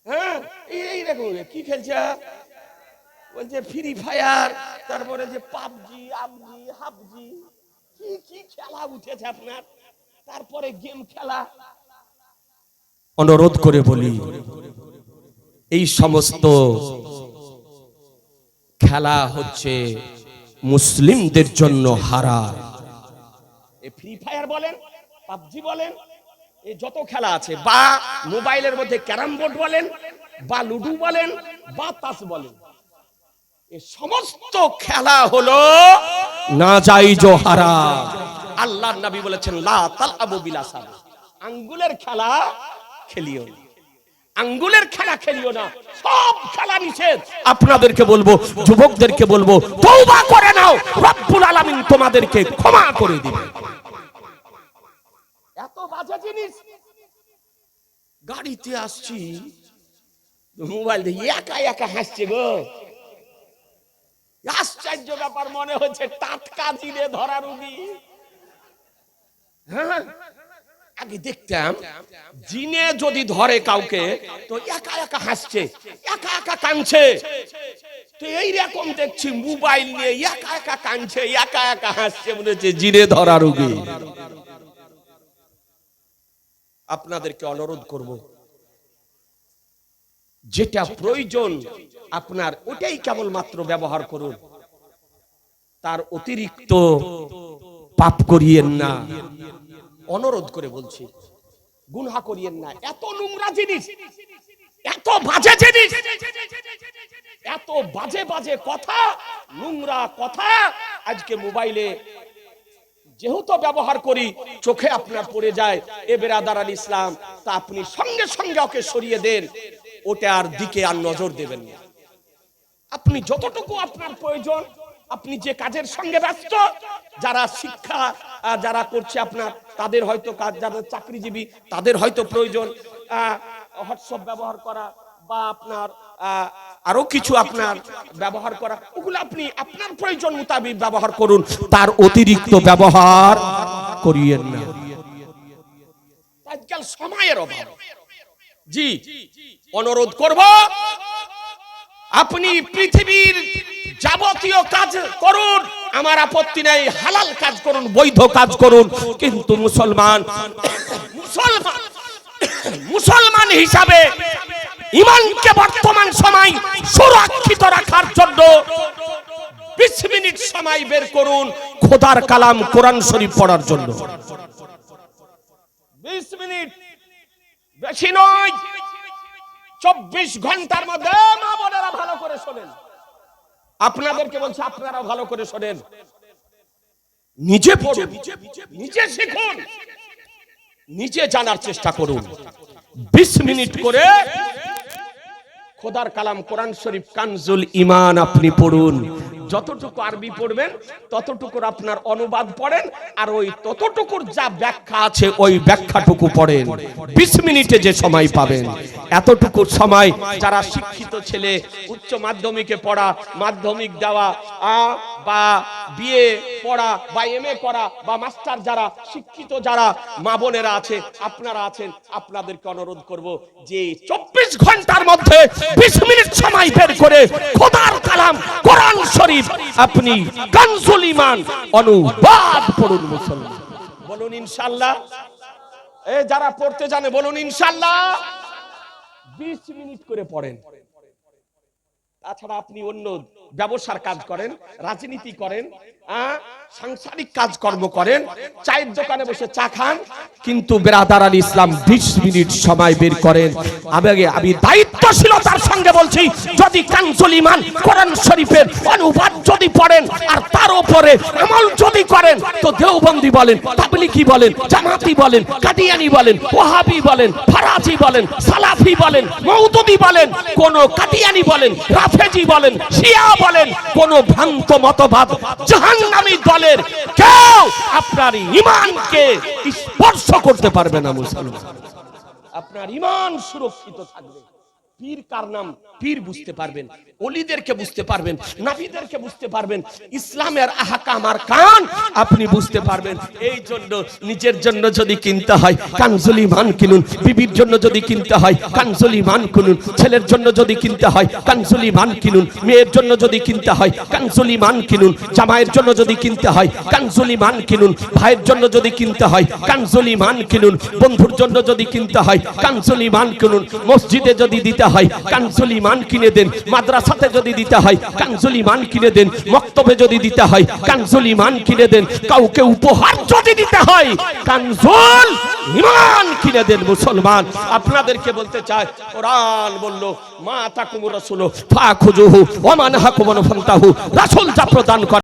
হ্যাঁ, এইরকম কি খেলছে? বলছে ফ্রি ফায়ার, তারপরে যে পাবজি, আবজি, হাবজি, কি কি খেলা উঠেছে আপনার, তারপরে গেম খেলা। অনুরোধ করে বলি, এই সমস্ত খেলা হচ্ছে মুসলিমদের জন্য হারাম। এই ফ্রি ফায়ার বলেন, পাবজি বলেন, এই যত খেলা আছে, বা মোবাইলের মধ্যে ক্যারাম বোর্ড বলেন, বা লুডু বলেন, বা তাস বলেন, এই সমস্ত খেলা হলো নাজায়েজ ও হারাম। আল্লাহর নবী বলেছেন লা তালআবু বিলা সাব, আঙ্গুলের খেলা খেলিও না। আঙ্গুলের খেলা খেলিও না, সব খেলা নিষেধ। আপনাদেরকে বলবো, যুবকদেরকে বলবো, তওবা করে নাও, রব্বুল আলামিন তোমাদেরকে ক্ষমা করে দিবেন। এত বাজে জিনিস। গাড়িতে আসছি, মোবাইল দিয়ে একা একা হাসছে গো। আশ্চর্য ব্যাপার, মনে হচ্ছে টাটকা জিনে ধরা রুগী। হ্যাঁ, আগে দেখতাম জিনে যদি ধরে কাউকে তো একা একা হাসছে, একা একা কাঁদছে। তো এইরকম দেখছি মোবাইল নিয়ে একা একা কাঁদছে, একা একা হাসছে, মনে হচ্ছে জিনে ধরা রোগী। আপনাদেরকে অনুরোধ করব, যেটা প্রয়োজন আপনার ওটাই কেবলমাত্র ব্যবহার করুন, তার অতিরিক্ত পাপ করিয়েন না। অনুরোধ করে বলছি, গুনাহ করিয়েন না। এত নোংরা জিনিস, এত বাজে জিনিস, এত বাজে বাজে কথা, নোংরা কথা আজকে মোবাইলে যেহেতু ব্যবহার করি, চোখে আপনার পড়ে যায়। এ বেরাদার আল ইসলাম, তা আপনি সঙ্গে সঙ্গে ওকে সরিয়ে দেন, ওটার দিকে আর নজর দেবেন না। আপনি যতটুকু আপনার প্রয়োজন, আপনি যে কাজের সঙ্গে ব্যস্ত, যারা শিক্ষা যারা করছে আপনার, তাদের হয়তো কাজ, যারা চাকরিজীবী তাদের হয়তো প্রয়োজন হোয়াটসঅ্যাপ ব্যবহার করা বা আপনার আরো কিছু আপনার ব্যবহার করা, ওগুলো আপনি আপনার প্রয়োজন মোতাবেক ব্যবহার করুন, তার অতিরিক্ত ব্যবহার করিয়েন না। আজকাল সময়ের অভাব। জি, অনুরোধ করব, আপনি পৃথিবীর যাবতীয় কাজ করুন, আমার আপত্তি নেই, হালাল কাজ করুন, বৈধ কাজ করুন, কিন্তু মুসলমান হিসাবে ঈমানকে বর্তমান সময় সুরক্ষিত রাখার জন্য 20 মিনিট সময় বের করুন খোদার কালাম কোরআন শরীফ পড়ার জন্য। 20 মিনিট, বেশি নয়। 24 ঘন্টার মধ্যে, মা বোনেরা ভালো করে শোনেন, আপনাদেরকে বলছি, আপনারা ভালো করে শোনেন, নিজে পড়ুন, নিজে শিখুন, নিজে জানার চেষ্টা করুন। 20 মিনিট করে খোদার কালাম কোরআন শরীফ কানজুল ঈমান আপনি পড়ুন। যতটুকু আরবি পড়বেন ততটুকুর আপনার অনুবাদ পড়েন, আর ওই ততটুকুর যা ব্যাখ্যা আছে ওই ব্যাখ্যাটুকু পড়েন। 20 মিনিটে যে সময় পাবেন, এতটুকু সময় যারা শিক্ষিত ছেলে, উচ্চ মাধ্যমিকে পড়া, মাধ্যমিক দেওয়া বা বিএ পড়া বা এমএ করা বা মাস্টার যারা শিক্ষিত, যারা মা বোনেরা আছে, আপনারা আছেন, আপনাদেরকে অনুরোধ করব যে 24 ঘন্টার মধ্যে 20 মিনিট সময় বের করে খোদার কালাম কোরআন শরীফ আপনি কানজুল ঈমান অনুবাদ পড়ুন। মুসলমান বলুন ইনশাআল্লাহ। এই যারা পড়তে জানে বলুন ইনশাআল্লাহ। 20 মিনিট করে পড়েন। তাছাড়া আপনি অন্য ব্যবসার কাজ করেন, রাজনীতি করেন, সাংসারিক কাজকর্ম করেন, চায়ের দোকানে বসে চা খান, কিন্তু বেরাদার আল ইসলাম 20 মিনিট সময় বের করেন। আমি দায়িত্বশীলতার সঙ্গে বলছি, যদি কানজুল ঈমান কোরআন শরীফের অনুবাদ যদি পড়েন আর তার উপরে আমল যদি করেন, তো দেওবন্দি বলেন, তাবলিগি বলেন, জামাতি বলেন, কাদিয়ানি বলেন, ওয়াহাবি বলেন, ফারাজি বলেন, সালাফি বলেন, মওদুদি বলেন, কোন কাদিয়ানি বলেন, রাফেজি বলেন, শিয়া বলেন, কোন ভ্রান্ত মতবাদ জাহান্নামী দলের কেউ আপনার ঈমানকে স্পর্শ করতে পারবে না। মুসলমান, আপনার ঈমান সুরক্ষিত থাকবে। পীর কার নাম? পীর বুঝতে পারবেন, ওলিদেরকে বুঝতে পারবেন, নবীদেরকে বুঝতে পারবেন, ইসলামের আহকাম আর কান আপনি বুঝতে পারবেন। এই জন্য নিজের জন্য যদি কিনতে হয় কানজুল ঈমান কিনুন, বিবির জন্য যদি কিনতে হয় কানজুল ঈমান কিনুন, ছেলের জন্য যদি কিনতে হয় কানজুল ঈমান কিনুন, মেয়ের জন্য যদি কিনতে হয় কানজুল ঈমান কিনুন, জামাইয়ের জন্য যদি কিনতে হয় কানজুল ঈমান কিনুন, ভাইয়ের জন্য যদি কিনতে হয় কানজুল ঈমান কিনুন, বন্ধুর জন্য যদি কিনতে হয় কানজুল ঈমান কিনুন, মসজিদে যদি দিতে হয় কানজুল ঈমান কিনে দেন, মাদ্রাসাতে যদি দিতে হয় কানজুল ঈমান কিনে দেন, মক্তবে যদি দিতে হয় কানজুল ঈমান কিনে দেন, কাউকে উপহার যদি দিতে হয় কানজুল ঈমান কিনে দেন। মুসলমান, আপনাদেরকে বলতে চাই, কোরআন বলল মা আতাকুমুর রাসূলু ফাখুযুহু ওয়া মা নাহাকুম আনহু ফান্তাহু। রাসূল যা প্রদান করে